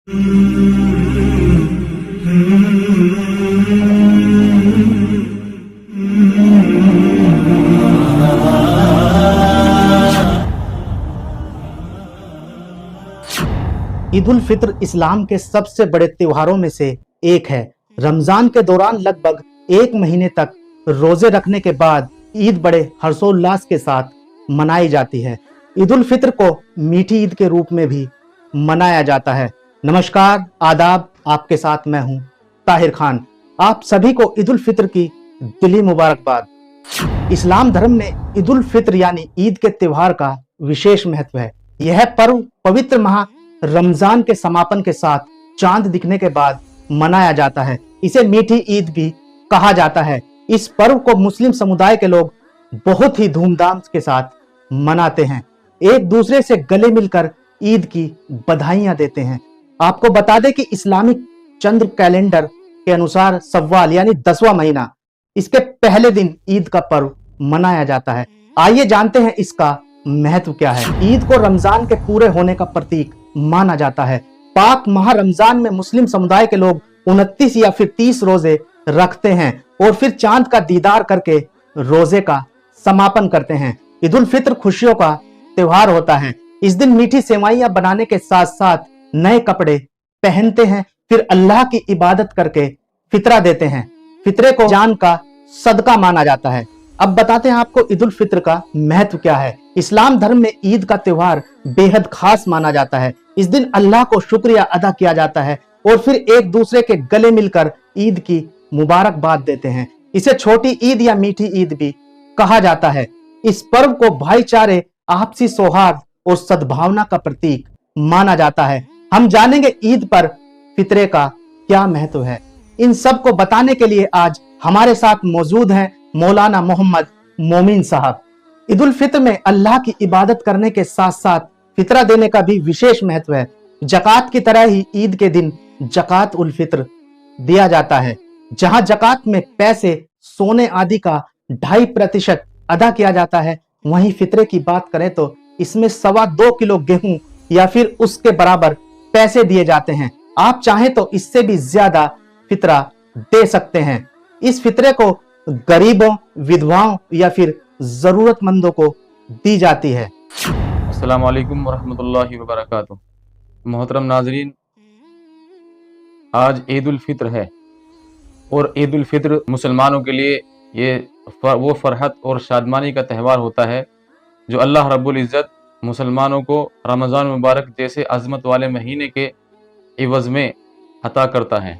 ईद उल फित्र इस्लाम के सबसे बड़े त्योहारों में से एक है। रमजान के दौरान लगभग एक महीने तक रोजे रखने के बाद ईद बड़े हर्षोल्लास के साथ मनाई जाती है। ईद उल फित्र को मीठी ईद के रूप में भी मनाया जाता है। नमस्कार, आदाब, आपके साथ मैं हूं ताहिर खान। आप सभी को ईद उल फित्र की दिली मुबारकबाद। इस्लाम धर्म में ईद उल फित्र यानी ईद के त्योहार का विशेष महत्व है। यह पर्व पवित्र माह रमजान के समापन के साथ चांद दिखने के बाद मनाया जाता है। इसे मीठी ईद भी कहा जाता है। इस पर्व को मुस्लिम समुदाय के लोग बहुत ही धूमधाम के साथ मनाते हैं। एक दूसरे से गले मिलकर ईद की बधाइयां देते हैं। आपको बता दें कि इस्लामिक चंद्र कैलेंडर के अनुसार सव्वाल यानी 10वां महीना, इसके पहले दिन ईद का पर्व मनाया जाता है। आइए जानते हैं इसका महत्व क्या है। ईद को रमजान के पूरे होने का प्रतीक माना जाता है। पाक माह रमजान में मुस्लिम समुदाय के लोग 29 या फिर 30 रोजे रखते हैं और फिर चांद का दीदार करके रोजे का समापन करते हैं। ईद उल फित्र खुशियों का त्योहार होता है। इस दिन मीठी सेवइयां बनाने के साथ साथ नए कपड़े पहनते हैं, फिर अल्लाह की इबादत करके फितरा देते हैं। फितरे को जान का सदका माना जाता है। अब बताते हैं आपको ईद उल फित्र का महत्व क्या है। इस्लाम धर्म में ईद का त्योहार बेहद खास माना जाता है। इस दिन अल्लाह को शुक्रिया अदा किया जाता है और फिर एक दूसरे के गले मिलकर ईद की मुबारकबाद देते हैं। इसे छोटी ईद या मीठी ईद भी कहा जाता है। इस पर्व को भाईचारे, आपसी सौहार्द और सद्भावना का प्रतीक माना जाता है। हम जानेंगे ईद पर फितरे का क्या महत्व है। इन सब को बताने के लिए आज हमारे साथ मौजूद हैं मौलाना मोहम्मद मोमिन साहब। ईद उल फित्र में अल्लाह की इबादत करने के साथ साथ फितरा देने का भी विशेष महत्व है। जकात की तरह ही ईद के दिन जकात उल फित्र दिया जाता है। जहां जकात में पैसे, सोने आदि का 2.5% अदा किया जाता है, वहीं फितरे की बात करें तो इसमें 2.25 किलो गेहूं या फिर उसके बराबर पैसे दिए जाते हैं। आप चाहें तो इससे भी ज्यादा फितरा दे सकते हैं। इस फितरे को गरीबों, विधवाओं या फिर जरूरतमंदों को दी जाती है। अस्सलाम वालेकुम वरहमतुल्लाहि वबरकातुहू। मोहतरम नाजरीन, आज ईद उल फित्र है और ईद उल फित्र मुसलमानों के लिए ये वो फरहत और शादमानी का त्यौहार होता है जो अल्लाह रब्बुल इज़्ज़त मुसलमानों को रमज़ान मुबारक जैसे अज़मत वाले महीने के इवज़ में अता करता है।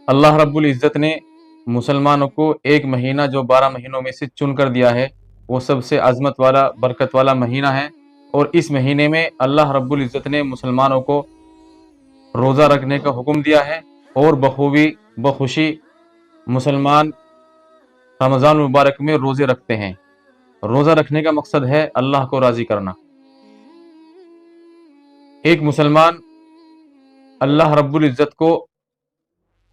अल्लाह रब्बुल इज़्ज़त ने मुसलमानों को एक महीना जो 12 महीनों में से चुन कर दिया है, वो सबसे अज़मत वाला, बरकत वाला महीना है। और इस महीने में अल्लाह रब्बुल इज़्ज़त ने मुसलमानों को रोज़ा रखने का हुक्म दिया है और बखूबी बखुशी मुसलमान रमज़ान मुबारक में रोज़े रखते हैं। रोज़ा रखने का मकसद है अल्लाह को राज़ी करना। एक मुसलमान अल्लाह रब्बुल इज़्ज़त को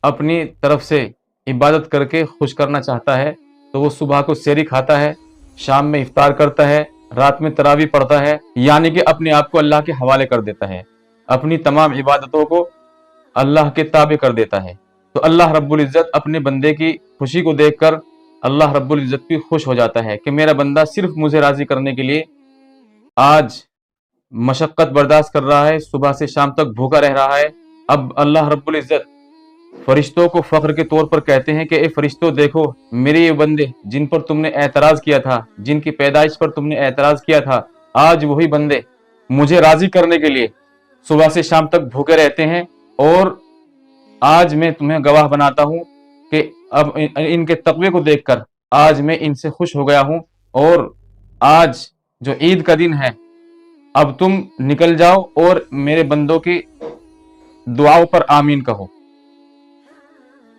अपनी तरफ से इबादत करके खुश करना चाहता है तो वो सुबह को सेहरी खाता है, शाम में इफ्तार करता है, रात में तरावी पढ़ता है, यानी कि अपने आप को अल्लाह के हवाले कर देता है, अपनी तमाम इबादतों को अल्लाह के ताबे कर देता है। तो अल्लाह रब्बुल इज़्ज़त अपने बंदे की खुशी को देखकर अल्लाह रब्बुल इज़्ज़त भी खुश हो जाता है कि मेरा बंदा सिर्फ मुझे राज़ी करने के लिए आज मशक्क़त बर्दाश्त कर रहा है, सुबह से शाम तक भूखा रह रहा है। अब अल्लाह रब्बुल इज़्ज़त फरिश्तों को फख्र के तौर पर कहते हैं कि ए फरिश्तों, देखो मेरे ये बंदे जिन पर तुमने एतराज़ किया था, जिनकी पैदाइश पर तुमने एतराज़ किया था, आज वही बंदे मुझे राज़ी करने के लिए सुबह से शाम तक भूखे रहते हैं। और आज मैं तुम्हें गवाह बनाता हूँ कि अब इनके तक़वे को देखकर आज मैं इनसे खुश हो गया हूँ। और आज जो ईद का दिन है, अब तुम निकल जाओ और मेरे बंदों की दुआओं पर आमीन कहो।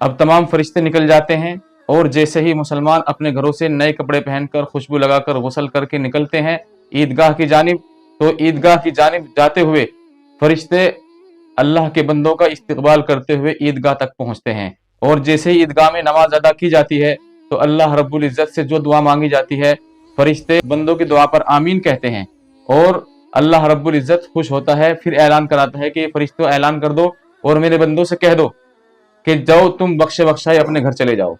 अब तमाम फरिश्ते निकल जाते हैं और जैसे ही मुसलमान अपने घरों से नए कपड़े पहनकर, खुशबू लगाकर, गुस्ल करके निकलते हैं ईदगाह की जानिब, तो ईदगाह की जानिब जाते हुए फरिश्ते अल्लाह के बंदों का इस्तकबाल करते हुए ईदगाह तक पहुंचते हैं। और जैसे ही ईदगाह में नमाज अदा की जाती है तो अल्लाह रब्बुल इज़्ज़त से जो दुआ मांगी जाती है, फरिश्ते बंदों की दुआ पर आमीन कहते हैं और اللہ رب العزت خوش ہوتا ہے، پھر اعلان کراتا ہے کہ فرشتوں اعلان کر دو اور میرے بندوں سے کہہ دو کہ جاؤ تم بخشے بخشائے اپنے گھر چلے جاؤ۔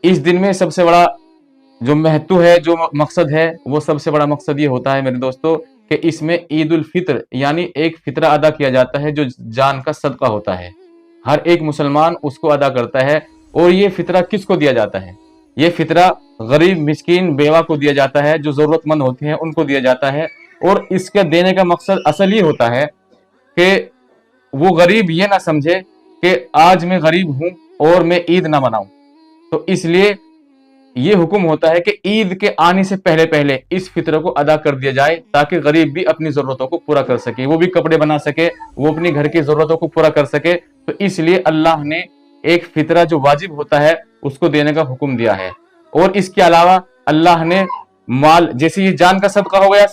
اس دن میں سب سے بڑا جو مہتو ہے، جو مقصد ہے، وہ سب سے بڑا مقصد یہ ہوتا ہے میرے دوستو کہ اس میں عید الفطر یعنی ایک فطرہ ادا کیا جاتا ہے جو جان کا صدقہ ہوتا ہے۔ ہر ایک مسلمان اس کو ادا کرتا ہے، اور یہ فطرہ کس کو دیا جاتا ہے؟ یہ فطرہ غریب مسکین بیوہ کو دیا جاتا ہے، جو ضرورت مند ہوتے ہیں ان کو دیا جاتا ہے، اور اس کے دینے کا مقصد اصل یہ ہوتا ہے کہ وہ غریب یہ نہ سمجھے کہ آج میں غریب ہوں اور میں عید نہ مناؤں۔ تو اس لیے یہ حکم ہوتا ہے کہ عید کے آنے سے پہلے پہلے اس فطرہ کو ادا کر دیا جائے، تاکہ غریب بھی اپنی ضرورتوں کو پورا کر سکے، وہ بھی کپڑے بنا سکے، وہ اپنی گھر کی ضرورتوں کو پورا کر سکے۔ تو اس لیے اللہ نے ایک فطرہ جو واجب ہوتا ہے اس کو دینے کا حکم دیا ہے۔ اور اس کے علاوہ اللہ نے مال، جیسے یہ جان کا صدقہ ہو گیا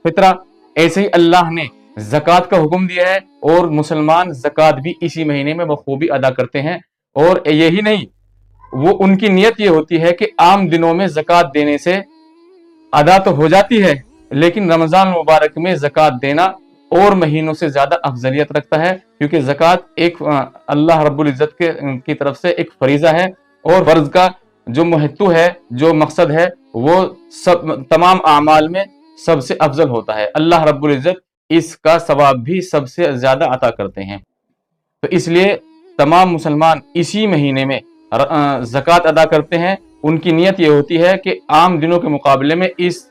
فطرہ، ایسے ہی اللہ نے زکوٰۃ کا حکم دیا ہے، اور مسلمان زکوٰۃ بھی اسی مہینے میں بخوبی ادا کرتے ہیں۔ اور یہی نہیں، وہ ان کی نیت یہ ہوتی ہے کہ عام دنوں میں زکوٰۃ دینے سے ادا تو ہو جاتی ہے، لیکن رمضان مبارک میں زکوٰۃ دینا اور مہینوں سے زیادہ افضلیت رکھتا ہے، کیونکہ زکوٰۃ ایک اللہ رب العزت کی طرف سے ایک فریضہ ہے، اور فرض کا جو مہتو ہے، جو مقصد ہے، وہ سب تمام اعمال میں سب سے افضل ہوتا ہے۔ اللہ رب العزت اس کا ثواب بھی سب سے زیادہ عطا کرتے ہیں۔ تو اس لیے تمام مسلمان اسی مہینے میں زکوٰۃ ادا کرتے ہیں۔ ان کی نیت یہ ہوتی ہے کہ عام دنوں کے مقابلے میں اس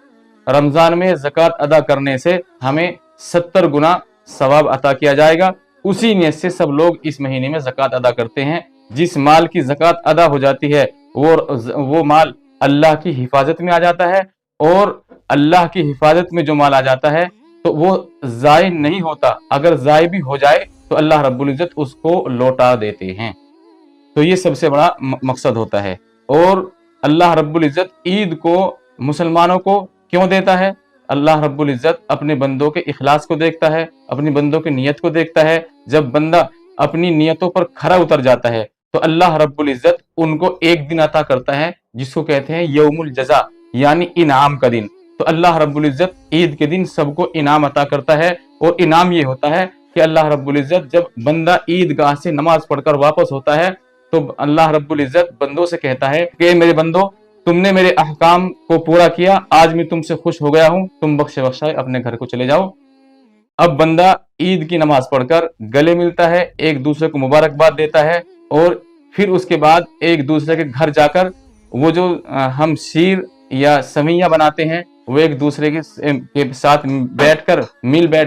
رمضان میں زکوٰۃ ادا کرنے سے ہمیں 70 گنا ثواب عطا کیا جائے گا۔ اسی نیت سے سب لوگ اس مہینے میں زکوٰۃ ادا کرتے ہیں۔ جس مال کی زکوٰۃ ادا ہو جاتی ہے وہ مال اللہ کی حفاظت میں آ جاتا ہے، اور اللہ کی حفاظت میں جو مال آ جاتا ہے تو وہ ضائع نہیں ہوتا، اگر ضائع بھی ہو جائے تو اللہ رب العزت اس کو لوٹا دیتے ہیں۔ تو یہ سب سے بڑا مقصد ہوتا ہے۔ اور اللہ رب العزت عید کو مسلمانوں کو کیوں دیتا ہے؟ اللہ رب العزت اپنے بندوں کے اخلاص کو دیکھتا ہے، اپنی بندوں کی نیت کو دیکھتا ہے۔ جب بندہ اپنی نیتوں پر کھرا اتر جاتا ہے تو اللہ رب العزت ان کو ایک دن عطا کرتا ہے، جس کو کہتے ہیں یوم الجزا، یعنی انعام کا دن۔ تو اللہ رب العزت عید کے دن سب کو انعام عطا کرتا ہے، اور انعام یہ ہوتا ہے کہ اللہ رب العزت جب بندہ عید گاہ سے نماز پڑھ کر واپس ہوتا ہے تو اللہ رب العزت بندوں سے کہتا ہے کہ میرے بندو، تم نے میرے احکام کو پورا کیا، آج میں تم سے خوش ہو گیا ہوں، تم بخشے بخشائے اپنے گھر کو چلے جاؤ۔ اب بندہ عید کی نماز پڑھ کر گلے ملتا ہے، ایک دوسرے کو مبارکباد دیتا ہے، اور پھر اس کے بعد ایک دوسرے کے گھر جا کر وہ جو ہم شیر یا سویاں بناتے ہیں وہ ایک دوسرے کے ساتھ بیٹھ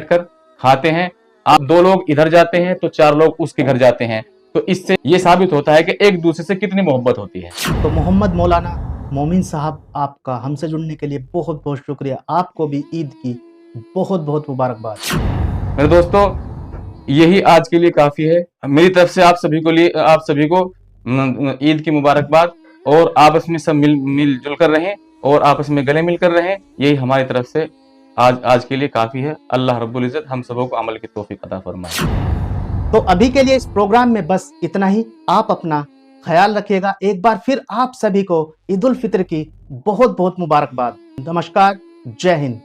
کر کھاتے ہیں۔ آپ 2 لوگ ادھر جاتے ہیں تو 4 لوگ اس کے گھر جاتے ہیں۔ تو اس سے یہ ثابت ہوتا ہے کہ ایک دوسرے سے کتنی محبت ہوتی ہے۔ تو محمد مولانا مومن صاحب، آپ کا ہم سے جڑنے کے لیے بہت بہت شکریہ۔ آپ کو بھی عید کی بہت بہت مبارکباد۔ میرے دوستو، یہی آج کے لیے کافی ہے۔ میری طرف سے آپ سبھی کو عید کی مبارکباد، اور آپس میں سب مل جل کر رہیں اور آپس میں گلے مل کر رہیں، یہی ہماری طرف سے آج کے لیے کافی ہے۔ اللہ رب العزت ہم سبوں کو عمل کی توفیق عطا فرمائے۔ تو ابھی کے لیے اس پروگرام میں بس اتنا ہی۔ آپ اپنا خیال رکھیے گا۔ ایک بار پھر آپ سبھی کو عید الفطر کی بہت بہت مبارکباد۔ نمسکار، جے ہند۔